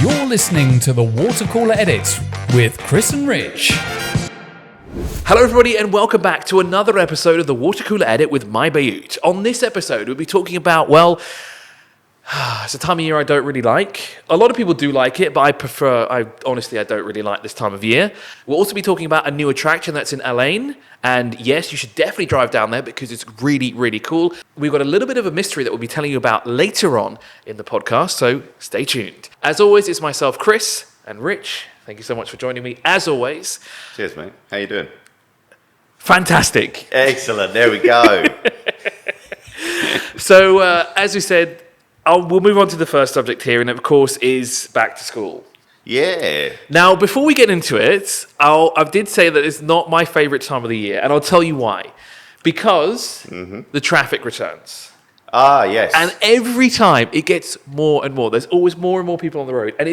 You're listening to the Water Cooler Edit with Chris and Rich. Hello everybody and welcome back to another episode of the Water Cooler Edit with mybayut. On this episode we'll be talking about, it's a time of year I don't really like. A lot of people do like it, but I don't really like this time of year. We'll also be talking about a new attraction that's in Elaine. And yes, you should definitely drive down there because it's really, really cool. We've got a little bit of a mystery that we'll be telling you about later on in the podcast, so stay tuned. As always, it's myself, Chris, and Rich. Thank you so much for joining me, as always. Cheers, mate. How you doing? Fantastic. Excellent. There we go. So, as we said, we'll move on to the first subject here, and of course is back to school. Yeah. Now, before we get into it, I did say that it's not my favourite time of the year, and I'll tell you why. Because the traffic returns. Ah, yes. And every time it gets more and more. There's always more and more people on the road. And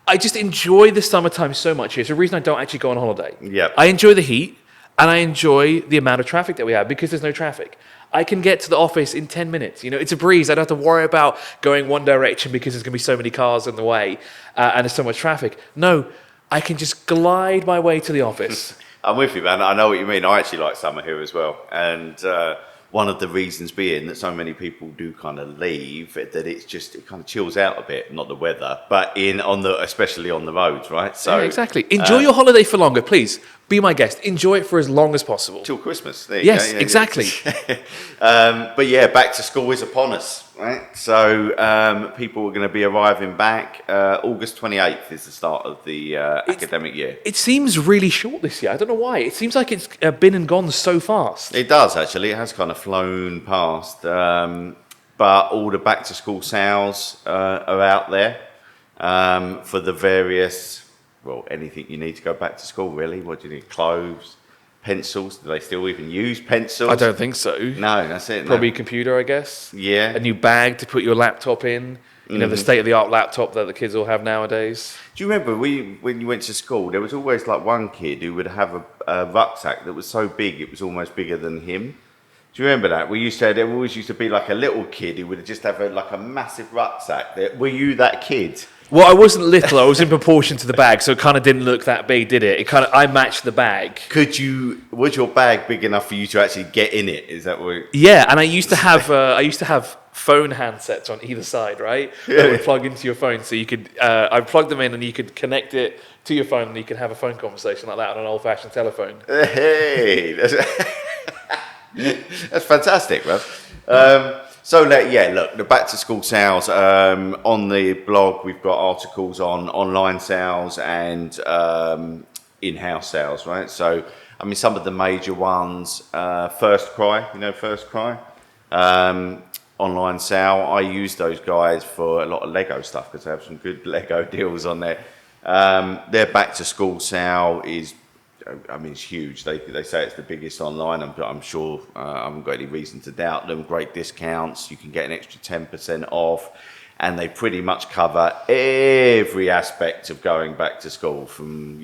I just enjoy the summertime so much here. It's the reason I don't actually go on holiday. Yep. I enjoy the heat, and I enjoy the amount of traffic that we have because there's no traffic. I can get to the office in 10 minutes. You know, it's a breeze. I don't have to worry about going one direction because there's going to be so many cars in the way and there's so much traffic. No, I can just glide my way to the office. I'm with you, man. I know what you mean. I actually like summer here as well. And one of the reasons being that so many people do kind of leave, that it kind of chills out a bit, not the weather, but especially on the roads, right? So yeah, exactly. Enjoy your holiday for longer, please. Be my guest. Enjoy it for as long as possible. Till Christmas. There you yes, go. Yeah, exactly. But yeah, back to school is upon us, right? So people are going to be arriving back. August 28th is the start of the academic year. It seems really short this year. I don't know why. It seems like it's been and gone so fast. It does, actually. It has kind of flown past. But all the back to school sales are out there for the various... Well, anything you need to go back to school, really. What do you need? Clothes, pencils. Do they still even use pencils? I don't think so. No, that's it. Probably a computer, I guess. Yeah. A new bag to put your laptop in. You know, the state-of-the-art laptop that the kids all have nowadays. Do you remember when you went to school, there was always like one kid who would have a rucksack that was so big it was almost bigger than him? Do you remember that? There always used to be like a little kid who would just have like a massive rucksack. Were you that kid? Well, I wasn't little. I was in proportion to the bag, so it kind of didn't look that big, did it? I matched the bag. Was your bag big enough for you to actually get in it? Is that what? Yeah, and I used to have phone handsets on either side, right? That would plug into your phone, so you could. I plugged them in, and you could connect it to your phone, and you could have a phone conversation like that on an old-fashioned telephone. Hey, that's fantastic, man. So, look, the back-to-school sales, on the blog, we've got articles on online sales and in-house sales, right? So, I mean, some of the major ones, First Cry, online sale. I use those guys for a lot of Lego stuff because they have some good Lego deals on there. Their back-to-school sale is... it's huge. They say it's the biggest online. I'm sure I haven't got any reason to doubt them. Great discounts. You can get an extra 10% off. And they pretty much cover every aspect of going back to school from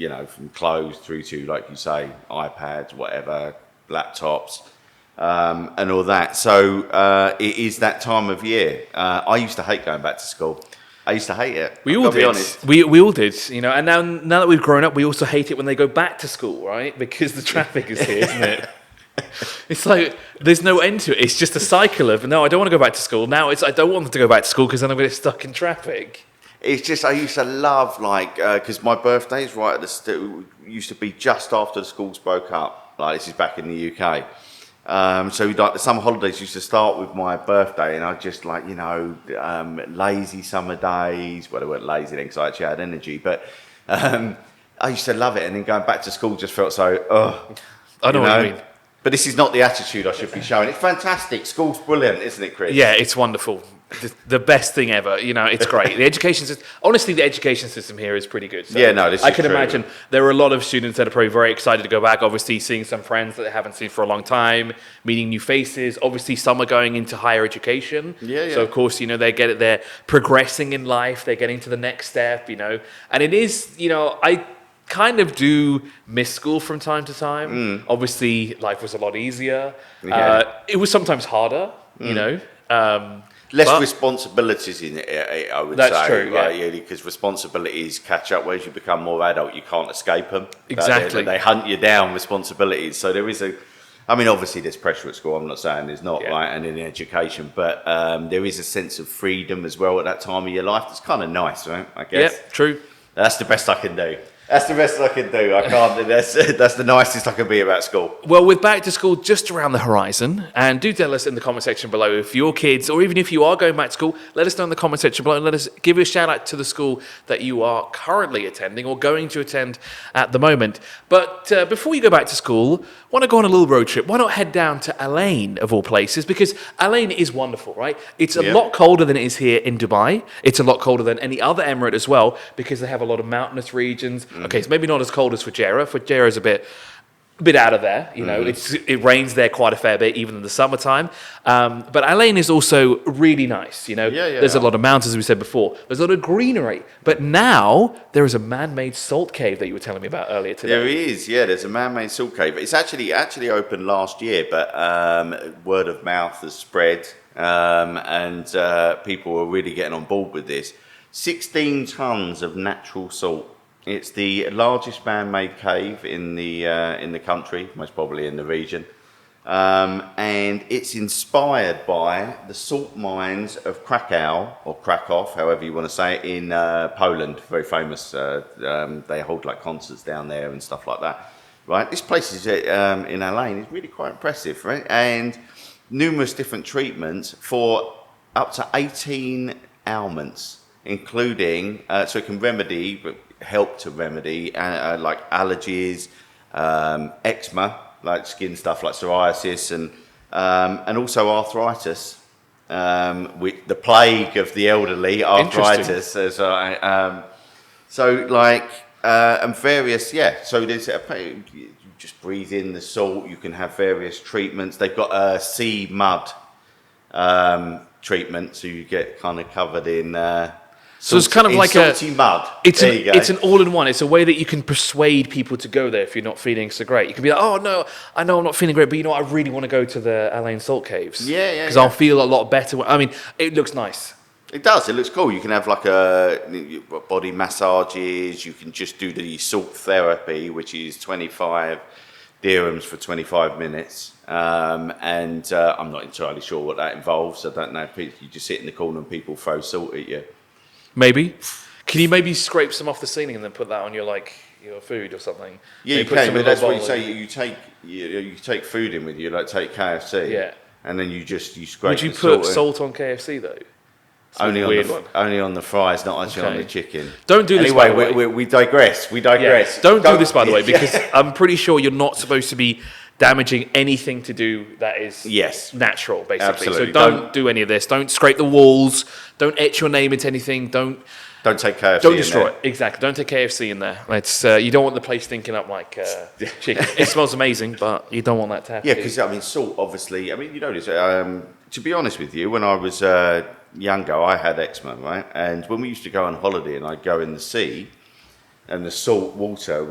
clothes through to, like you say, iPads, whatever, laptops, and all that. So it is that time of year. I used to hate going back to school. I used to hate it. We all did. We all did, and now that we've grown up, we also hate it when they go back to school, right? Because the traffic is here, isn't it? It's like there's no end to it. It's just a cycle of, no, I don't want to go back to school. Now I don't want them to go back to school because then I'm going to get stuck in traffic. It's just, I used to love, because my birthday is right at used to be just after the schools broke up. This is back in the UK. So the summer holidays used to start with my birthday, and I just lazy summer days. Well, they weren't lazy then because I actually had energy, but I used to love it. And then going back to school just felt so, I know what you mean. But this is not the attitude I should be showing. It's fantastic. School's brilliant, isn't it, Chris? Yeah, it's wonderful. The best thing ever. It's great. The education system, honestly, the education system here is pretty good. So yeah, no, this is I can true. imagine there are a lot of students that are probably very excited to go back. Obviously, seeing some friends that they haven't seen for a long time, meeting new faces. Obviously, some are going into higher education. Yeah. So of course, they're progressing in life. They're getting to the next step. And it is, I kind of do miss school from time to time. Obviously, life was a lot easier. Yeah. It was sometimes harder, Less But- responsibilities in it, I would That's say. true, yeah. Right, because responsibilities catch up. Whereas you become more adult, you can't escape them. Exactly. They hunt you down, responsibilities. So there is obviously there's pressure at school. I'm not saying there's not, Yeah. right, and in education, but there is a sense of freedom as well at that time of your life. That's kind of nice, right? I guess. Yep, true. That's the best I can do. That's the best I can do. I can't. That's the nicest I can be about school. Well, with back to school just around the horizon, and do tell us in the comment section below if your kids, or even if you are going back to school, let us know in the comment section below and let us give you a shout out to the school that you are currently attending or going to attend at the moment. But before you go back to school, want to go on a little road trip? Why not head down to Al-Ain of all places? Because Al-Ain is wonderful, right? It's a lot colder than it is here in Dubai. It's a lot colder than any other emirate as well because they have a lot of mountainous regions. Okay, it's maybe not as cold as Fujairah. Fujairah is a bit out of there, you know. It rains there quite a fair bit, even in the summertime. But Al-Ain is also really nice, you know. There's a lot of mountains, as we said before. There's a lot of greenery. But now there is a man-made salt cave that you were telling me about earlier today. There is, yeah. There's a man-made salt cave. It's actually opened last year, but word of mouth has spread, and people are really getting on board with this. 16 tons of natural salt. It's the largest man-made cave in the country, most probably in the region, and it's inspired by the salt mines of Krakow or Krakow, however you want to say it, in Poland. Very famous. They hold like concerts down there and stuff like that. Right, this place is in Al-Ain is really quite impressive, right? And numerous different treatments for up to 18 ailments, including so it can help to remedy like allergies, eczema, like skin stuff like psoriasis, and also arthritis, with the plague of the elderly, arthritis. So like and various, so there's you just breathe in the salt. You can have various treatments. They've got a sea mud treatment, so you get kind of covered in. So it's kind of like salty mud. It's an all-in-one. It's a way that you can persuade people to go there if you're not feeling so great. You can be like, oh no, I know I'm not feeling great, but you know what? I really want to go to the Al-Ain salt caves. Because I'll feel a lot better. I mean, it looks nice. It does. It looks cool. You can have like body massages. You can just do the salt therapy, which is 25 dirhams for 25 minutes. And I'm not entirely sure what that involves. I don't know. You just sit in the corner and people throw salt at you. Maybe. Can you maybe scrape some off the ceiling and then put that on your food or something? Yeah, you can, but that's what you say. You take food in with you, like take KFC. Yeah. And then you scrape. Would you put salt on KFC though? Only on the fries, not actually on the chicken. Don't do this. Anyway, by the way. we digress. We digress. Yeah. Don't do this, by the way, because I'm pretty sure you're not supposed to be damaging anything to do that is natural, basically. Absolutely. So don't do any of this. Don't scrape the walls. Don't etch your name into anything. Don't take KFC. Don't destroy it. Exactly. Don't take KFC in there. It's you don't want the place stinking up like chicken. It smells amazing, but you don't want that to happen. Yeah, because I mean, salt. Obviously, I mean, you notice. To be honest with you, when I was younger, I had eczema, right? And when we used to go on holiday, and I'd go in the sea, and the salt water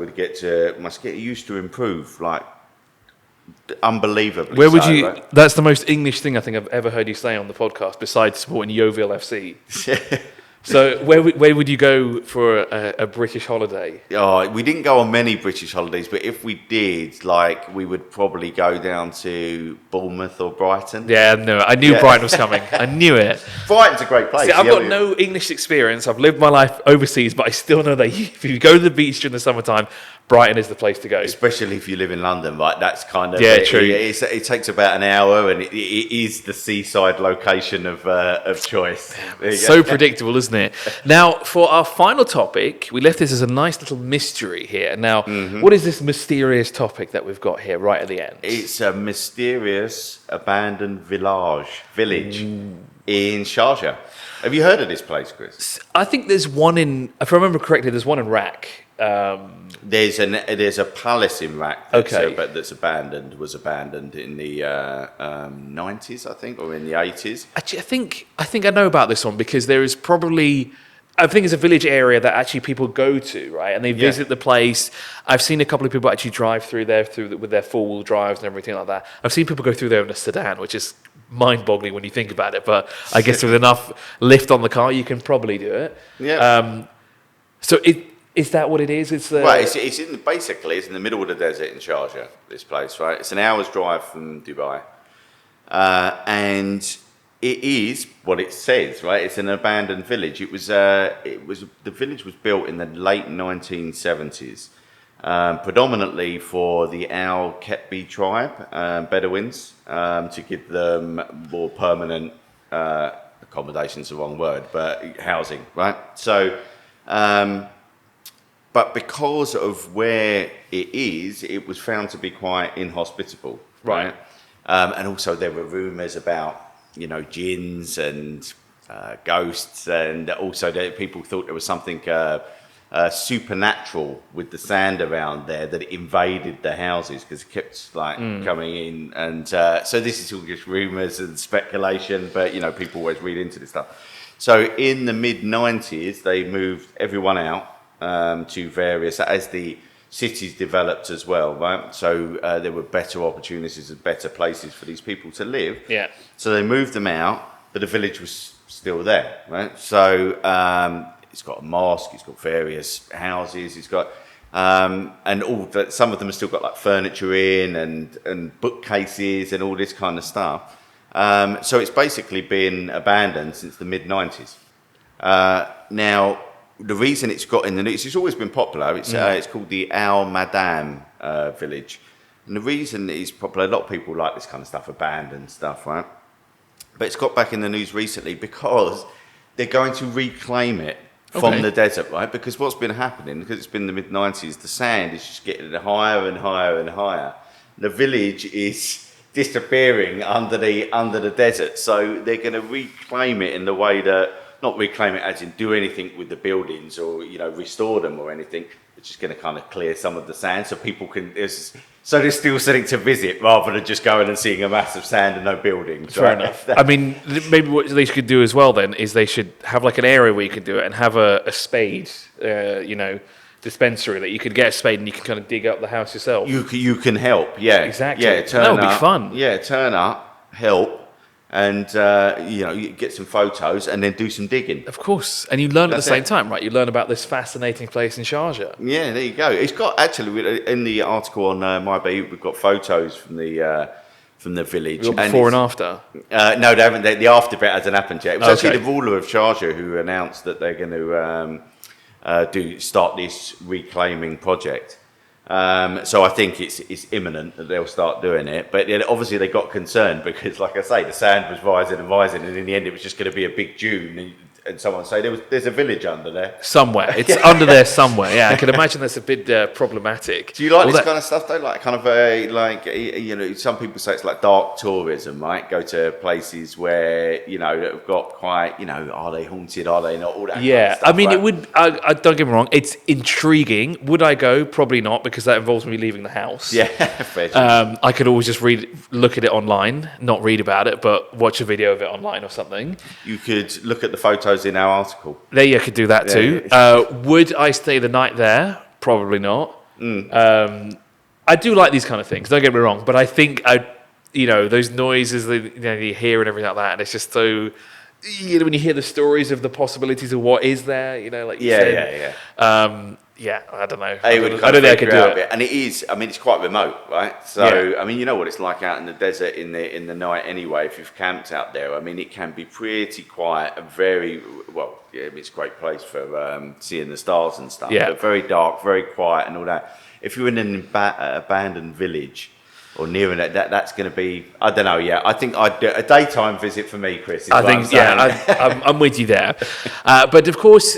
must get used to improve, like. Unbelievably. Where would you? Right? That's the most English thing I think I've ever heard you say on the podcast, besides supporting Yeovil FC. So where would you go for a British holiday? Oh, we didn't go on many British holidays, but if we did, like, we would probably go down to Bournemouth or Brighton. Yeah, no, I knew Brighton was coming. I knew it. Brighton's a great place. See, I've got no English experience. I've lived my life overseas, but I still know that if you go to the beach during the summertime, Brighton is the place to go. Especially if you live in London, right? That's kind of... Yeah, true. It takes about an hour, and it is the seaside location of choice. So predictable, isn't it? Now, for our final topic, we left this as a nice little mystery here. Now, what is this mysterious topic that we've got here right at the end? It's a mysterious abandoned village in Sharjah. Have you heard of this place, Chris? I think there's one if I remember correctly, there's one in Rak. There's a palace in Rak that's abandoned in the 90s, I think, or in the 80s. Actually, I think I know about this one because there is probably I think it's a village area that actually people go to, right? And they visit the place. I've seen a couple of people actually drive through there with their four-wheel drives and everything like that. I've seen people go through there in a sedan, which is mind-boggling when you think about it. But I guess with enough lift on the car, you can probably do it. Yeah. So is that what it is? It's basically it's in the middle of the desert in Sharjah. This place, right? It's an hour's drive from Dubai, and it is what it says, right? It's an abandoned village. The village was built in the late 1970s, predominantly for the Al Ketbi tribe, Bedouins, to give them more permanent accommodation's the wrong word, but housing, right? So, but because of where it is, it was found to be quite inhospitable, right? And also there were rumours about jinns and ghosts, and also that people thought there was something supernatural with the sand around there that invaded the houses because it kept coming in, and so this is all just rumours and speculation, but people always read into this stuff. So in the mid-90s they moved everyone out to various, as the cities developed as well, right? So there were better opportunities and better places for these people to live. Yeah. So they moved them out, but the village was still there, right? So it's got a mosque, it's got various houses, it's got and all that. Some of them have still got like furniture in and bookcases and all this kind of stuff. So it's basically been abandoned since the mid-90s. Now, the reason it's got in the news, it's always been popular. It's called the Al Madam village. And the reason it's popular, a lot of people like this kind of stuff, abandoned stuff, right? But it's got back in the news recently because they're going to reclaim it from the desert, right? Because what's been happening, because it's been the mid-90s, the sand is just getting higher and higher and higher. The village is disappearing under the desert. So they're going to reclaim it in the way that, not reclaim it as in do anything with the buildings or restore them or anything. It's just going to kind of clear some of the sand so people can. So there's still something to visit rather than just going and seeing a mass of sand and no buildings. Fair enough. I mean, maybe what they could do as well then is they should have like an area where you can do it and have a spade, dispensary that you could get a spade and you can kind of dig up the house yourself. You can help. Yeah. Exactly. Yeah. That would be fun. Yeah. Turn up, help. And you get some photos and then do some digging. Of course, and you learn at the same time, right? You learn about this fascinating place in Sharjah. Yeah, there you go. It's got actually in the article on mybayut, we've got photos from the village. Before and after. No, they haven't. The after bit hasn't happened yet. It was actually the ruler of Sharjah who announced that they're going to start this reclaiming project. So I think it's imminent that they'll start doing it. But obviously they got concerned because, like I say, the sand was rising and rising, and in the end it was just going to be a big dune. And someone say there's a village under there somewhere. It's under there somewhere. Yeah, I can imagine that's a bit problematic. Do you like this kind of stuff though? Like kind of some people say it's like dark tourism, right? Go to places where that have got quite are they haunted? Are they not? All that. Yeah, kind of stuff, I mean right? it would. I don't get me wrong. It's intriguing. Would I go? Probably not, because that involves me leaving the house. Yeah, fair. I could always just look at it online, not read about it, but watch a video of it online or something. You could look at the photos in our article. There, you could do that too. Would I stay the night there? Probably not. I do like these kind of things. Don't get me wrong, but I think those noises that you hear and everything like that. And it's just so when you hear the stories of the possibilities of what is there, like you said. I don't know. I don't think I could do it. And it is. I mean, it's quite remote, right? So I mean, you know what it's like out in the desert in the night anyway. If you've camped out there, I mean, it can be pretty quiet and very well. Yeah, it's a great place for seeing the stars and stuff. Yeah. But very dark, very quiet, and all that. If you're in an abandoned village or near it, that's going to be. I don't know. Yeah, I think I'd do a daytime visit for me, Chris. I'm with you there. But of course,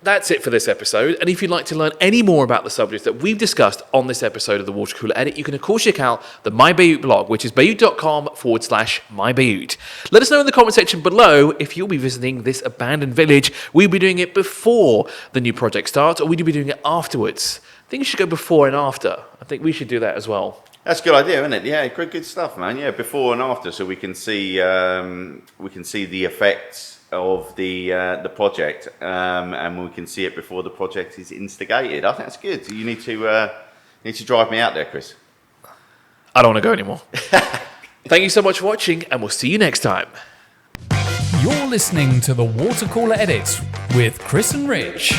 that's it for this episode. And if you'd like to learn any more about the subjects that we've discussed on this episode of the Water Cooler Edit, you can of course check out the mybayut blog, which is Bayut.com/mybayut. Let us know in the comment section below if you'll be visiting this abandoned village. We'll be doing it before the new project starts, or will you be doing it afterwards? I think you should go before and after. I think we should do that as well. That's a good idea, isn't it? Yeah, good stuff, man. Yeah, before and after, so we can see the effects of the project, and we can see it before the project is instigated. I think that's good. You need to drive me out there, Chris. I don't want to go anymore. Thank you so much for watching, and we'll see you next time. You're listening to the Water Cooler Edit with Chris and Rich.